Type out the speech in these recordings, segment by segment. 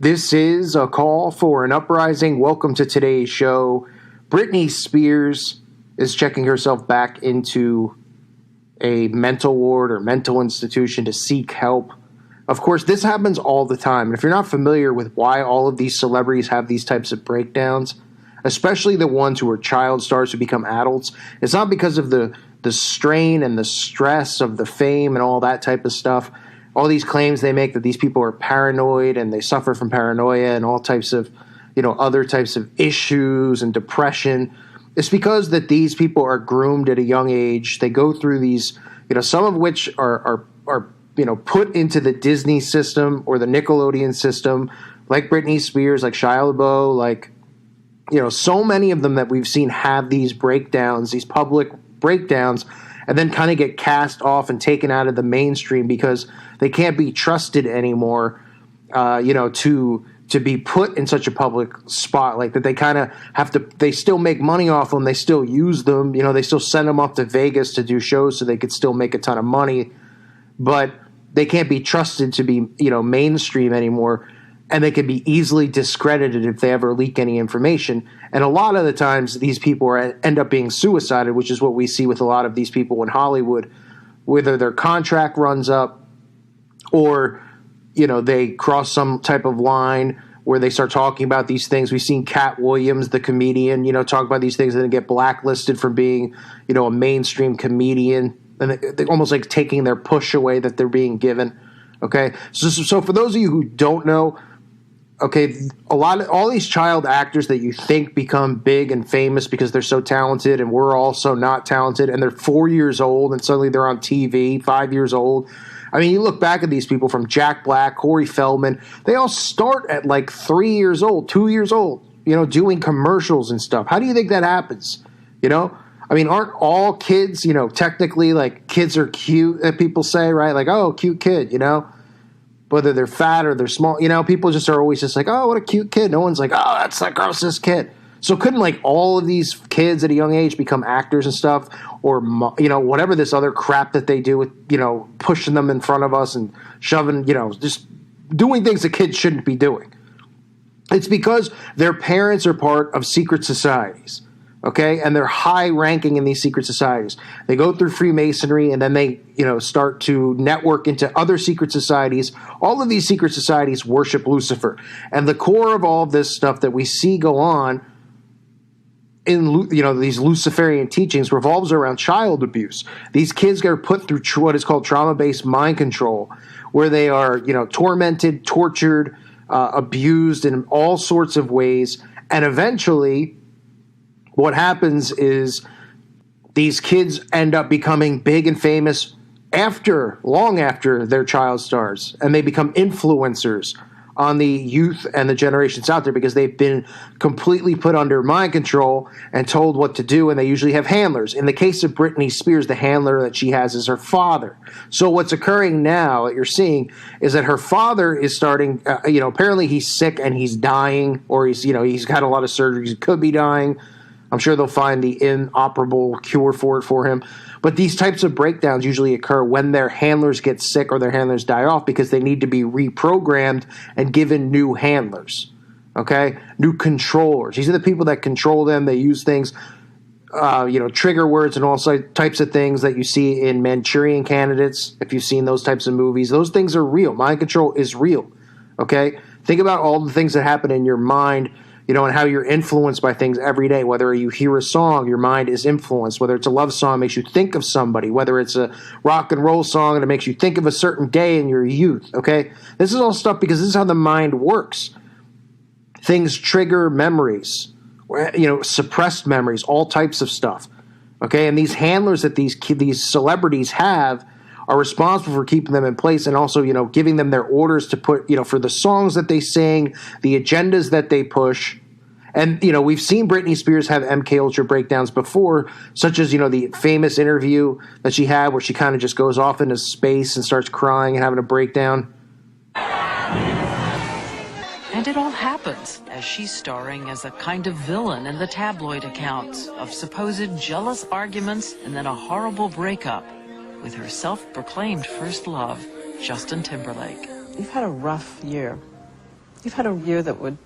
This is a call for an uprising. Welcome to today's show. Britney Spears is checking herself back into a mental ward or mental institution to seek help. Of course, this happens all the time. And if you're not familiar with why all of these celebrities have these types of breakdowns, especially the ones who are child stars who become adults, it's not because of the strain and the stress of the fame and all that type of stuff. All these claims they make that these people are paranoid and they suffer from paranoia and all types of, other types of issues and depression. It's because that these people are groomed at a young age. They go through these, some of which are put into the Disney system or the Nickelodeon system, like Britney Spears, like Shia LaBeouf, like, so many of them that we've seen have these breakdowns, these public breakdowns, and then kind of get cast off and taken out of the mainstream because they can't be trusted anymore, to be put in such a public spotlight that they kind of have to, they still make money off them. They still use them. They still send them off to Vegas to do shows so they could still make a ton of money. But they can't be trusted to be, mainstream anymore. And they can be easily discredited if they ever leak any information. And a lot of the times these people end up being suicided, which is what we see with a lot of these people in Hollywood, whether their contract runs up or, they cross some type of line where they start talking about these things. We've seen Cat Williams, the comedian, talk about these things and then get blacklisted from being, a mainstream comedian. And they almost like taking their push away that they're being given. Okay. So for those of you who don't know, okay, all these child actors that you think become big and famous because they're so talented and we're also not talented and they're 4 years old and suddenly they're on TV, 5 years old. I mean, you look back at these people from Jack Black, Corey Feldman, they all start at like 3 years old, 2 years old, doing commercials and stuff. How do you think that happens? I mean, aren't all kids, technically like kids are cute that people say, right? Like, oh, cute kid, whether they're fat or they're small, people just are always just like, oh, what a cute kid. No one's like, oh, that's the grossest kid. So couldn't like all of these kids at a young age become actors and stuff or, whatever this other crap that they do with, pushing them in front of us and shoving, just doing things that kids shouldn't be doing. It's because their parents are part of secret societies. Okay, and they're high ranking in these secret societies. They go through Freemasonry and then they, start to network into other secret societies. All of these secret societies worship Lucifer. And the core of all of this stuff that we see go on in, these Luciferian teachings revolves around child abuse. These kids are put through what is called trauma-based mind control, where they are, tormented, tortured, abused in all sorts of ways. And eventually what happens is these kids end up becoming big and famous long after they're child stars, and they become influencers on the youth and the generations out there because they've been completely put under mind control and told what to do, and they usually have handlers. In the case of Britney Spears, the handler that she has is her father. So what's occurring now that you're seeing is that her father is starting, apparently he's sick and he's dying, or he's had a lot of surgeries, he could be dying. I'm sure they'll find the inoperable cure for him. But these types of breakdowns usually occur when their handlers get sick or their handlers die off because they need to be reprogrammed and given new handlers, okay? New controllers. These are the people that control them. They use things, trigger words and all types of things that you see in Manchurian Candidates. If you've seen those types of movies, those things are real. Mind control is real, okay? Think about all the things that happen in your mind, and how you're influenced by things every day. Whether you hear a song, your mind is influenced. Whether it's a love song, it makes you think of somebody. Whether it's a rock and roll song and it makes you think of a certain day in your youth, okay? This is all stuff because this is how the mind works. Things trigger memories, suppressed memories, all types of stuff, okay? And these handlers that these celebrities have are responsible for keeping them in place and also, giving them their orders to put, for the songs that they sing, the agendas that they push. And, we've seen Britney Spears have MK Ultra breakdowns before, such as, the famous interview that she had where she kind of just goes off into space and starts crying and having a breakdown. And it all happens as she's starring as a kind of villain in the tabloid accounts of supposed jealous arguments and then a horrible breakup with her self-proclaimed first love, Justin Timberlake. You've had a rough year. You've had a year that would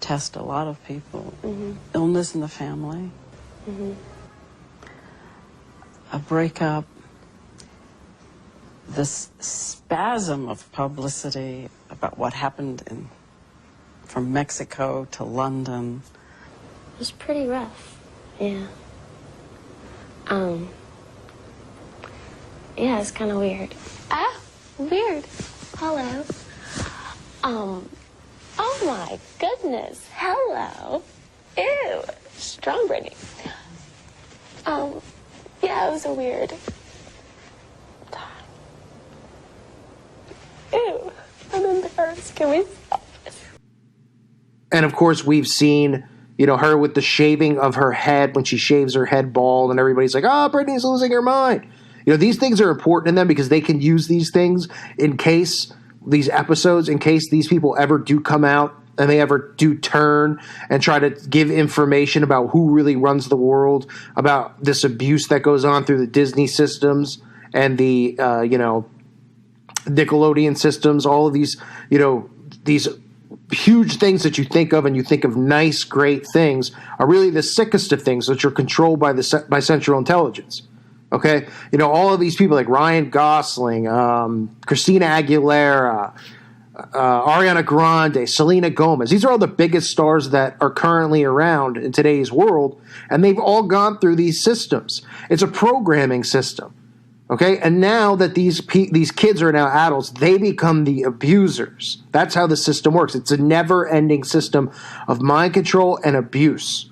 test a lot of people. Mm-hmm. Illness in the family. Mm-hmm. A breakup. This spasm of publicity about what happened from Mexico to London. It was pretty rough, yeah. Yeah, it's kind of weird. Ah, weird. Hello. Oh my goodness. Hello. Ew. Strong Britney. Yeah, it was a weird time. Ew. I'm embarrassed. Can we stop this? And of course, we've seen, her with the shaving of her head when she shaves her head bald, and everybody's like, "Oh, Britney's losing her mind." These things are important to them because they can use these things in case these episodes, in case these people ever do come out and they ever do turn and try to give information about who really runs the world, about this abuse that goes on through the Disney systems and the, Nickelodeon systems, all of these, these huge things that you think of and you think of nice, great things are really the sickest of things, which are controlled by by Central Intelligence. Okay, all of these people like Ryan Gosling, Christina Aguilera, Ariana Grande, Selena Gomez. These are all the biggest stars that are currently around in today's world, and they've all gone through these systems. It's a programming system. Okay, and now that these kids are now adults, they become the abusers. That's how the system works. It's a never-ending system of mind control and abuse.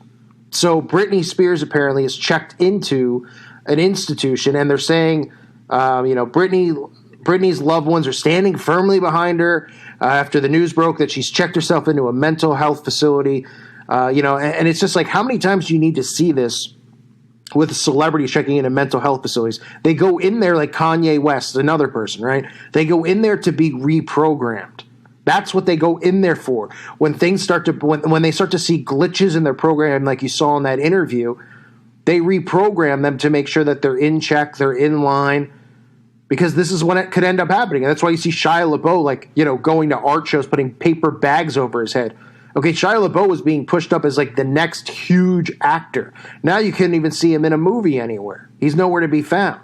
So Britney Spears apparently is checked into an institution, and they're saying, Britney's loved ones are standing firmly behind her after the news broke that she's checked herself into a mental health facility. And it's just like, how many times do you need to see this with celebrities checking into mental health facilities? They go in there like Kanye West, another person, right? They go in there to be reprogrammed. That's what they go in there for. When things when they start to see glitches in their program, like you saw in that interview, they reprogram them to make sure that they're in check, they're in line, because this is when it could end up happening. And that's why you see Shia LaBeouf, going to art shows, putting paper bags over his head. Okay, Shia LaBeouf was being pushed up as like the next huge actor. Now you couldn't even see him in a movie anywhere. He's nowhere to be found.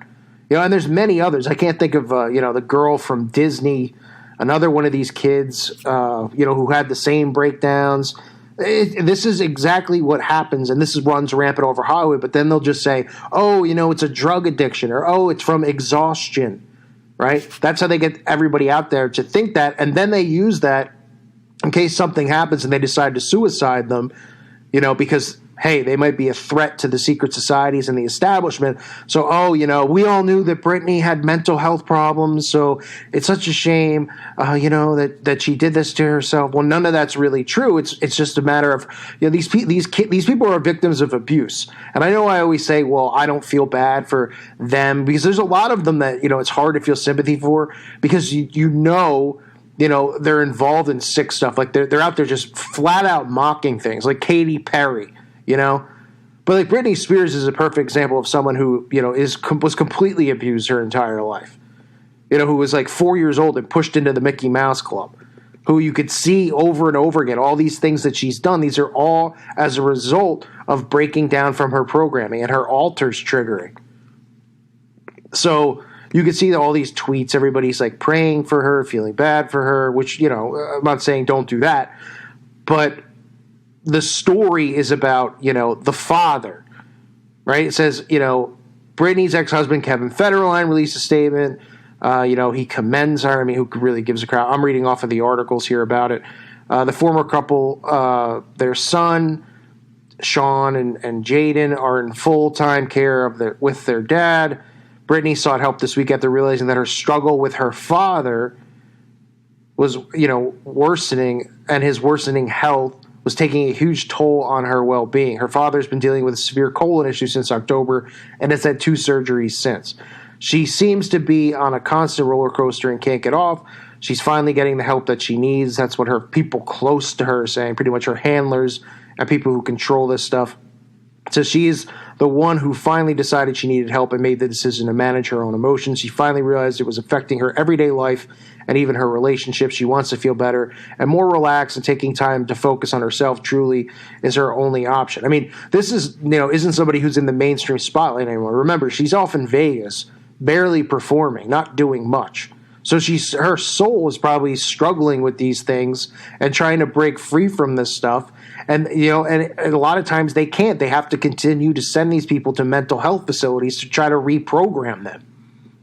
And there's many others. I can't think of, the girl from Disney, another one of these kids, who had the same breakdowns. This is exactly what happens, and this runs rampant over Hollywood, but then they'll just say, oh, it's a drug addiction, or, oh, it's from exhaustion, right? That's how they get everybody out there to think that, and then they use that in case something happens and they decide to suicide them, because, hey, they might be a threat to the secret societies and the establishment. So, we all knew that Britney had mental health problems, so it's such a shame, that she did this to herself. Well, none of that's really true. It's just a matter of, these people are victims of abuse. And I know I always say, well, I don't feel bad for them, because there's a lot of them that, it's hard to feel sympathy for, because they're involved in sick stuff. Like they're out there just flat out mocking things, like Katy Perry. But like Britney Spears is a perfect example of someone who, was completely abused her entire life. Who was like 4 years old and pushed into the Mickey Mouse Club, who you could see over and over again, all these things that she's done. These are all as a result of breaking down from her programming and her alters triggering. So you can see all these tweets, everybody's like praying for her, feeling bad for her, which, I'm not saying don't do that, but the story is about, the father, right? It says, Britney's ex-husband, Kevin Federline, released a statement. He commends her. I mean, who really gives a crap? I'm reading off of the articles here about it. The former couple, their son, Sean and Jaden, are in full-time care with their dad. Britney sought help this week after realizing that her struggle with her father was, worsening, and his worsening health was taking a huge toll on her well-being. Her father's been dealing with a severe colon issue since October and has had 2 surgeries since. She seems to be on a constant roller coaster and can't get off. She's finally getting the help that she needs. That's what her people close to her are saying, pretty much her handlers and people who control this stuff. So she is the one who finally decided she needed help and made the decision to manage her own emotions. She finally realized it was affecting her everyday life and even her relationships. She wants to feel better and more relaxed, and taking time to focus on herself truly is her only option. I mean, this is, isn't somebody who's in the mainstream spotlight anymore. Remember, she's off in Vegas, barely performing, not doing much. So her soul is probably struggling with these things and trying to break free from this stuff. And, and a lot of times they can't. They have to continue to send these people to mental health facilities to try to reprogram them,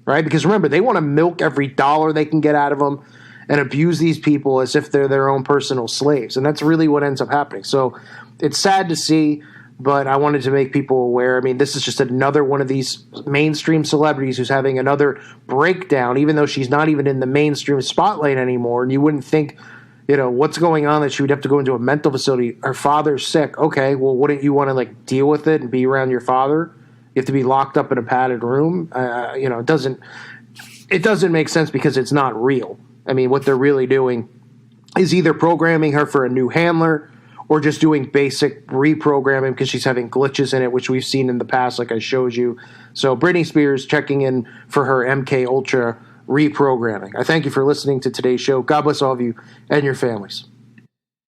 right? Because remember, they want to milk every dollar they can get out of them and abuse these people as if they're their own personal slaves. And that's really what ends up happening. So it's sad to see, but I wanted to make people aware. I mean, this is just another one of these mainstream celebrities who's having another breakdown, even though she's not even in the mainstream spotlight anymore. And you wouldn't think, what's going on that she would have to go into a mental facility. Her father's sick. Okay, well, wouldn't you want to deal with it and be around your father? You have to be locked up in a padded room. It doesn't make sense because it's not real. I mean, what they're really doing is either programming her for a new handler or just doing basic reprogramming because she's having glitches in it, which we've seen in the past, like I showed you. So Britney Spears checking in for her MK Ultra reprogramming. I thank you for listening to today's show. God bless all of you and your families.